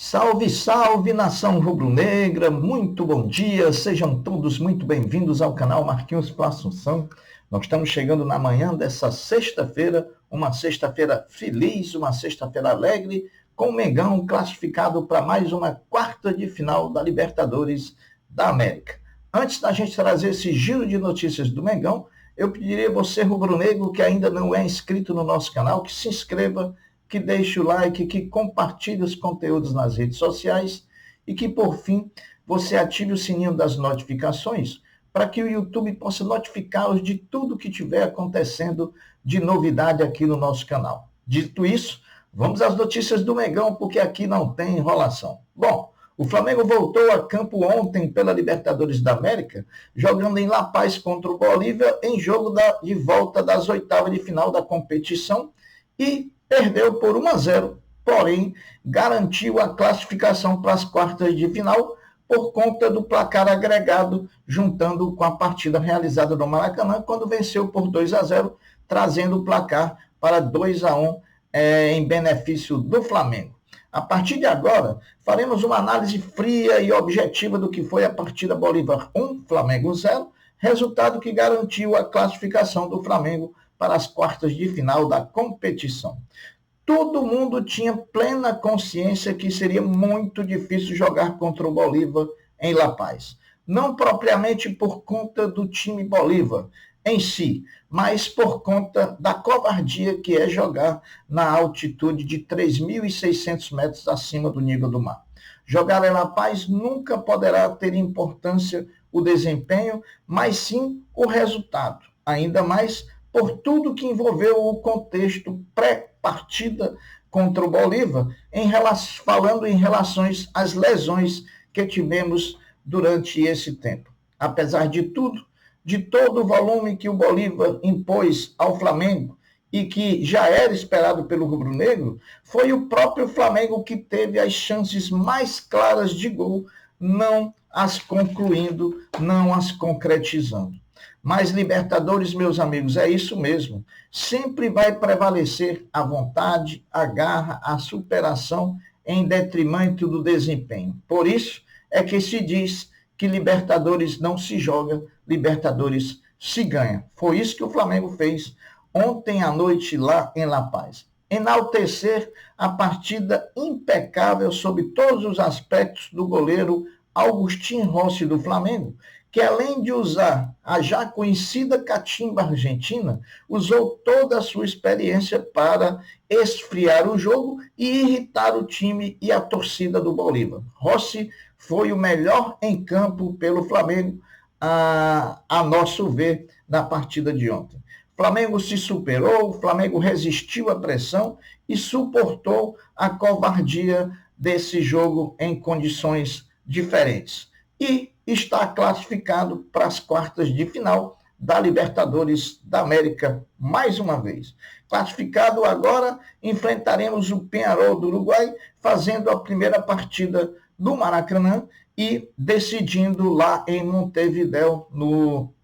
Salve, salve, nação rubro-negra, muito bom dia, sejam todos muito bem-vindos ao canal Marquinhos Pro Assunção. Nós estamos chegando na manhã dessa sexta-feira, uma sexta-feira feliz, uma sexta-feira alegre, com o Mengão classificado para mais uma quarta de final da Libertadores da América. Antes da gente trazer esse giro de notícias do Mengão, eu pediria a você, rubro-negro, que ainda não é inscrito no nosso canal, que se inscreva, que deixe o like, que compartilhe os conteúdos nas redes sociais e que, por fim, você ative o sininho das notificações para que o YouTube possa notificá-los de tudo que estiver acontecendo de novidade aqui no nosso canal. Dito isso, vamos às notícias do Mengão, porque aqui não tem enrolação. Bom, o Flamengo voltou a campo ontem pela Libertadores da América, jogando em La Paz contra o Bolívia em jogo de volta das oitavas de final da competição e perdeu por 1-0, porém garantiu a classificação para as quartas de final por conta do placar agregado, juntando com a partida realizada no Maracanã, quando venceu por 2-0, trazendo o placar para 2-1 em benefício do Flamengo. A partir de agora, faremos uma análise fria e objetiva do que foi a partida Bolívar 1, Flamengo 0, resultado que garantiu a classificação do Flamengo para as quartas de final da competição. Todo mundo tinha plena consciência que seria muito difícil jogar contra o Bolívar em La Paz. Não propriamente por conta do time Bolívar em si, mas por conta da covardia que é jogar na altitude de 3.600 metros acima do nível do mar. Jogar em La Paz nunca poderá ter importância o desempenho, mas sim o resultado, ainda mais por tudo que envolveu o contexto pré-partida contra o Bolívar, falando em relações às lesões que tivemos durante esse tempo. Apesar de tudo, de todo o volume que o Bolívar impôs ao Flamengo e que já era esperado pelo rubro-negro, foi o próprio Flamengo que teve as chances mais claras de gol, não as concluindo, não as concretizando. Mas Libertadores, meus amigos, é isso mesmo. Sempre vai prevalecer a vontade, a garra, a superação em detrimento do desempenho. Por isso é que se diz que Libertadores não se joga, Libertadores se ganha. Foi isso que o Flamengo fez ontem à noite lá em La Paz. Enaltecer a partida impecável sob todos os aspectos do goleiro Agustín Rossi do Flamengo, que além de usar a já conhecida catimba argentina, usou toda a sua experiência para esfriar o jogo e irritar o time e a torcida do Bolívar. Rossi foi o melhor em campo pelo Flamengo, a nosso ver, na partida de ontem. O Flamengo se superou, o Flamengo resistiu à pressão e suportou a covardia desse jogo em condições diferentes. E está classificado para as quartas de final da Libertadores da América, mais uma vez. Classificado agora, enfrentaremos o Peñarol do Uruguai, fazendo a primeira partida do Maracanã e decidindo lá em Montevidéu, no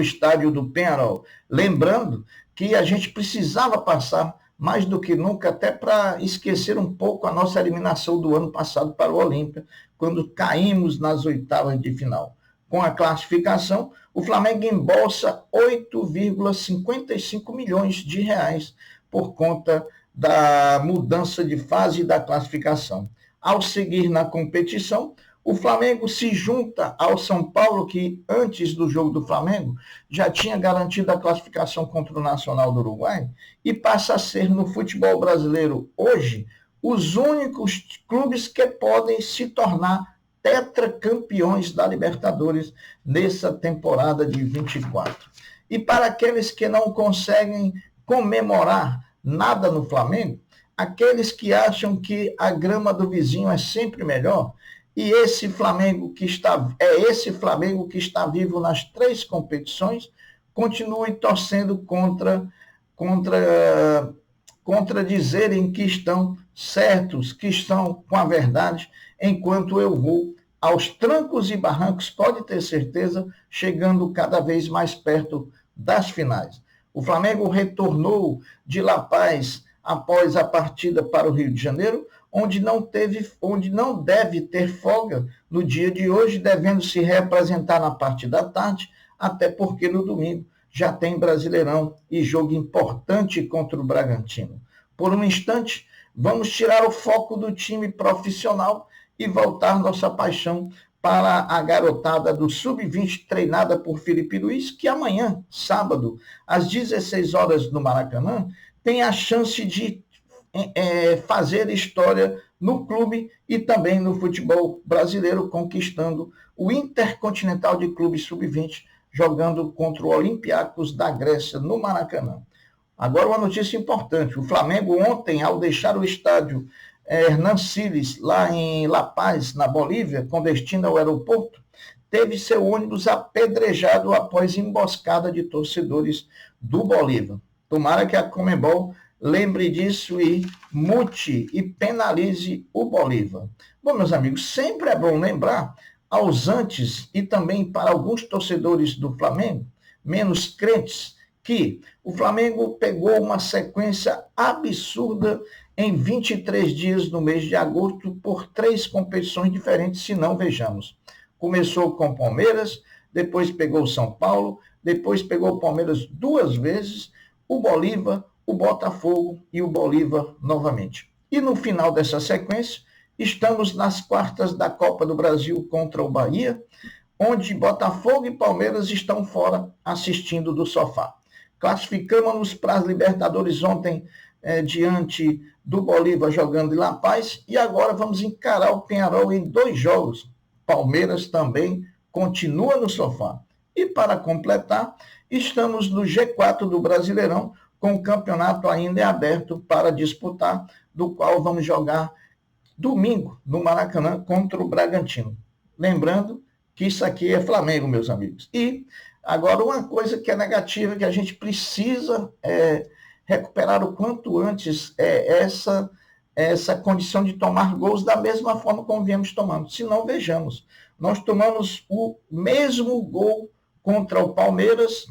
estádio do Peñarol. Lembrando que a gente precisava passar mais do que nunca, até para esquecer um pouco a nossa eliminação do ano passado para o Olímpia, quando caímos nas oitavas de final. Com a classificação, o Flamengo embolsa 8,55 milhões de reais por conta da mudança de fase da classificação. Ao seguir na competição, o Flamengo se junta ao São Paulo, que antes do jogo do Flamengo já tinha garantido a classificação contra o Nacional do Uruguai e passa a ser no futebol brasileiro hoje os únicos clubes que podem se tornar tetracampeões da Libertadores nessa temporada de 24. E para aqueles que não conseguem comemorar nada no Flamengo, aqueles que acham que a grama do vizinho é sempre melhor, e esse Flamengo que está vivo nas três competições, continue torcendo contra dizerem que estão certos, que estão com a verdade, enquanto eu vou aos trancos e barrancos, pode ter certeza, chegando cada vez mais perto das finais. O Flamengo retornou de La Paz após a partida para o Rio de Janeiro, onde não deve ter folga no dia de hoje, devendo se representar na parte da tarde, até porque no domingo já tem Brasileirão e jogo importante contra o Bragantino. Por um instante, vamos tirar o foco do time profissional e voltar nossa paixão para a garotada do Sub-20 treinada por Felipe Luiz, que amanhã, sábado, às 16 horas no Maracanã, tem a chance de fazer história no clube e também no futebol brasileiro, conquistando o Intercontinental de Clubes Sub-20, jogando contra o Olympiacos da Grécia no Maracanã. Agora uma notícia importante, o Flamengo ontem, ao deixar o estádio Hernán Siles, lá em La Paz, na Bolívia, com destino ao aeroporto, teve seu ônibus apedrejado após emboscada de torcedores do Bolívar. Tomara que a Conmebol lembre disso e multe e penalize o Bolívar. Bom, meus amigos, sempre é bom lembrar aos antes e também para alguns torcedores do Flamengo, menos crentes, que o Flamengo pegou uma sequência absurda em 23 dias no mês de agosto por 3 competições diferentes, se não vejamos. Começou com o Palmeiras, depois pegou o São Paulo, depois pegou o Palmeiras 2 vezes, o Bolívar, o Botafogo e o Bolívar novamente. E no final dessa sequência, estamos nas quartas da Copa do Brasil contra o Bahia, onde Botafogo e Palmeiras estão fora assistindo do sofá. Classificamos-nos para as Libertadores ontem, diante do Bolívar jogando em La Paz, e agora vamos encarar o Peñarol em 2 jogos. Palmeiras também continua no sofá. E para completar, estamos no G4 do Brasileirão, com o campeonato ainda aberto para disputar, do qual vamos jogar domingo no Maracanã contra o Bragantino. Lembrando que isso aqui é Flamengo, meus amigos. E agora uma coisa que é negativa, que a gente precisa recuperar o quanto antes, é essa condição de tomar gols da mesma forma como viemos tomando. Se não, vejamos, nós tomamos o mesmo gol contra o Palmeiras,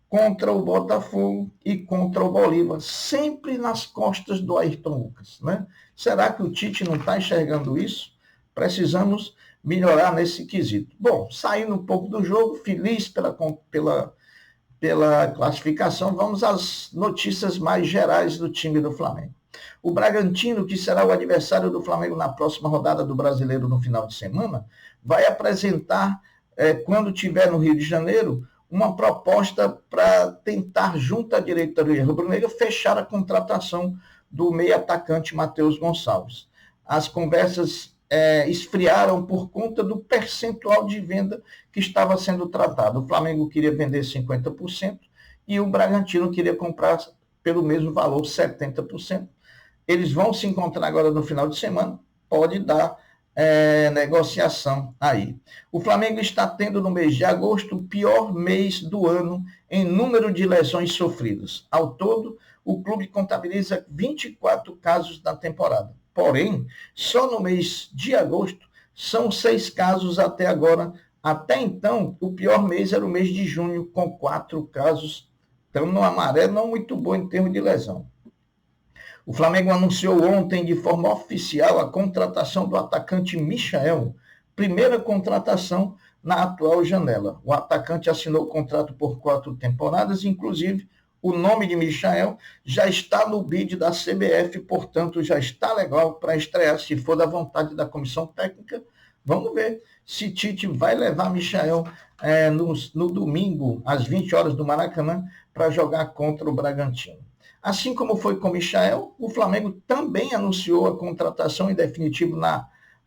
contra o Botafogo e contra o Bolívar, sempre nas costas do Ayrton Lucas, né? Será que o Tite não está enxergando isso? Precisamos melhorar nesse quesito. Bom, saindo um pouco do jogo, feliz pela classificação, vamos às notícias mais gerais do time do Flamengo. O Bragantino, que será o adversário do Flamengo na próxima rodada do Brasileiro no final de semana, vai apresentar, quando estiver no Rio de Janeiro, uma proposta para tentar, junto à diretoria rubro-negra, fechar a contratação do meio atacante Matheus Gonçalves. As conversas esfriaram por conta do percentual de venda que estava sendo tratado. O Flamengo queria vender 50% e o Bragantino queria comprar pelo mesmo valor, 70%. Eles vão se encontrar agora no final de semana, pode dar negociação aí. O Flamengo está tendo no mês de agosto o pior mês do ano em número de lesões sofridas. Ao todo, o clube contabiliza 24 casos na temporada. Porém, só no mês de agosto são 6 casos até agora. Até então, o pior mês era o mês de junho, com 4 casos. Então, numa maré não muito boa em termos de lesão. O Flamengo anunciou ontem de forma oficial a contratação do atacante Michael, primeira contratação na atual janela. O atacante assinou o contrato por 4 temporadas, inclusive o nome de Michael já está no bid da CBF, portanto já está legal para estrear, se for da vontade da comissão técnica. Vamos ver se Tite vai levar Michael no domingo, às 20 horas do Maracanã, para jogar contra o Bragantino. Assim como foi com o Michael, o Flamengo também anunciou a contratação em definitivo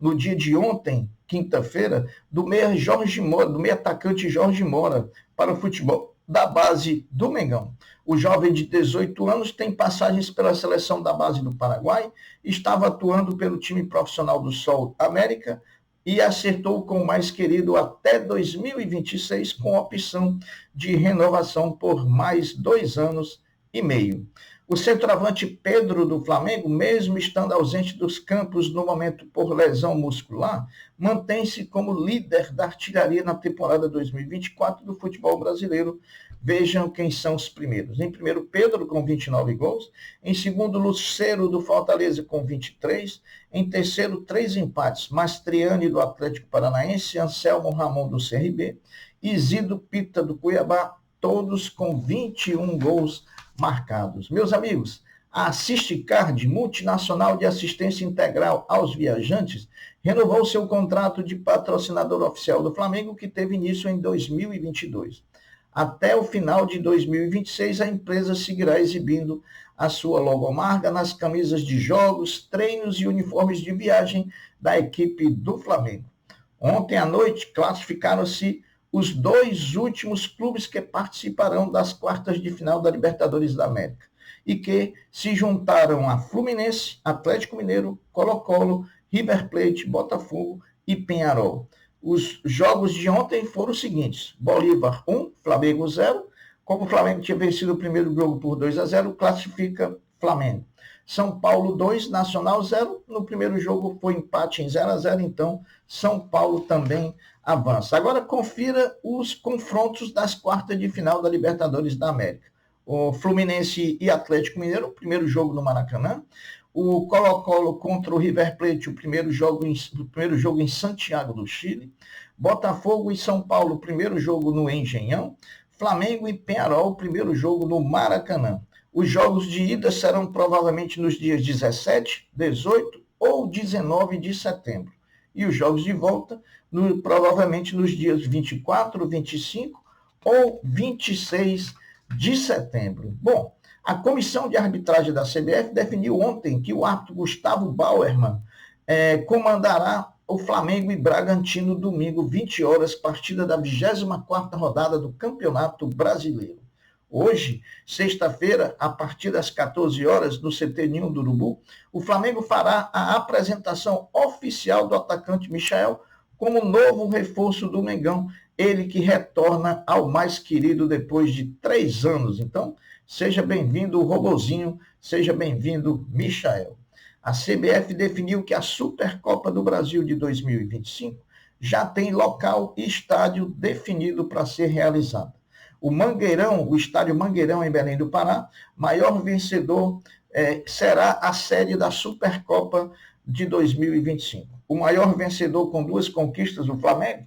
no dia de ontem, quinta-feira, do meia Jorge Mora, do meia atacante Jorge Mora, para o futebol da base do Mengão. O jovem de 18 anos tem passagens pela seleção da base do Paraguai, estava atuando pelo time profissional do Sol América e acertou com o mais querido até 2026, com opção de renovação por mais 2 anos e meio. O centroavante Pedro do Flamengo, mesmo estando ausente dos campos no momento por lesão muscular, mantém-se como líder da artilharia na temporada 2024 do futebol brasileiro, Vejam quem são os primeiros. Em primeiro, Pedro, com 29 gols. Em segundo, Lucero, do Fortaleza, com 23. Em terceiro, 3 empates. Mastriani, do Atlético Paranaense. Anselmo Ramon, do CRB. Isidro Pita, do Cuiabá. Todos com 21 gols marcados. Meus amigos, a Assistecard, multinacional de assistência integral aos viajantes, renovou seu contrato de patrocinador oficial do Flamengo, que teve início em 2022. Até o final de 2026, a empresa seguirá exibindo a sua logomarca nas camisas de jogos, treinos e uniformes de viagem da equipe do Flamengo. Ontem à noite, classificaram-se os 2 últimos clubes que participarão das quartas de final da Libertadores da América e que se juntaram a Fluminense, Atlético Mineiro, Colo-Colo, River Plate, Botafogo e Peñarol. Os jogos de ontem foram os seguintes: Bolívar 1, Flamengo 0. Como o Flamengo tinha vencido o primeiro jogo por 2-0, classifica Flamengo. São Paulo 2, Nacional 0. No primeiro jogo foi empate em 0-0, então São Paulo também avança. Agora confira os confrontos das quartas de final da Libertadores da América. O Fluminense e Atlético Mineiro, primeiro jogo no Maracanã. O Colo-Colo contra o River Plate, o primeiro jogo em Santiago do Chile. Botafogo e São Paulo, primeiro jogo no Engenhão. Flamengo e Peñarol, primeiro jogo no Maracanã. Os jogos de ida serão provavelmente nos dias 17, 18 ou 19 de setembro. E os jogos de volta, provavelmente nos dias 24, 25 ou 26 de setembro. Bom, a comissão de arbitragem da CBF definiu ontem que o árbitro Gustavo Bauerman comandará o Flamengo e Bragantino domingo, 20 horas, partida da 24ª rodada do Campeonato Brasileiro. Hoje, sexta-feira, a partir das 14 horas, no CT Ninho do Urubu, o Flamengo fará a apresentação oficial do atacante Michael como novo reforço do Mengão, ele que retorna ao mais querido depois de 3 anos. Então, seja bem-vindo, Robozinho, seja bem-vindo, Michael. A CBF definiu que a Supercopa do Brasil de 2025 já tem local e estádio definido para ser realizada. O Mangueirão, o estádio Mangueirão em Belém do Pará, maior vencedor, será a sede da Supercopa de 2025. O maior vencedor com 2 conquistas, o Flamengo,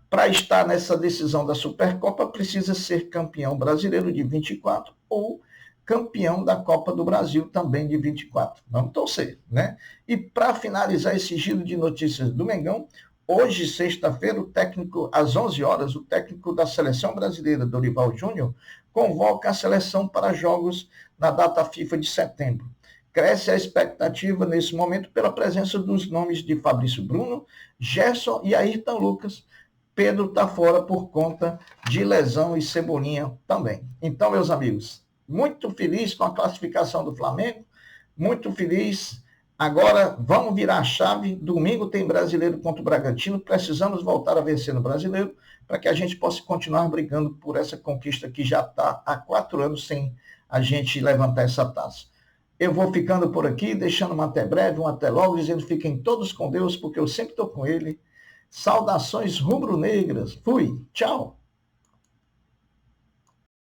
para estar nessa decisão da Supercopa, precisa ser campeão brasileiro de 24 ou campeão da Copa do Brasil também de 24. Vamos torcer, né? E para finalizar esse giro de notícias do Mengão, hoje, sexta-feira, o técnico, às 11 horas, o técnico da Seleção Brasileira, Dorival Júnior, convoca a seleção para jogos na data FIFA de setembro. Cresce a expectativa, nesse momento, pela presença dos nomes de Fabrício Bruno, Gerson e Ayrton Lucas. Pedro está fora por conta de lesão e Cebolinha também. Então, meus amigos, muito feliz com a classificação do Flamengo, muito feliz. Agora, vamos virar a chave. Domingo tem Brasileiro contra o Bragantino. Precisamos voltar a vencer no Brasileiro para que a gente possa continuar brigando por essa conquista que já está há 4 anos sem a gente levantar essa taça. Eu vou ficando por aqui, deixando um até breve, um até logo, dizendo fiquem todos com Deus, porque eu sempre estou com Ele. Saudações rubro-negras. Fui. Tchau.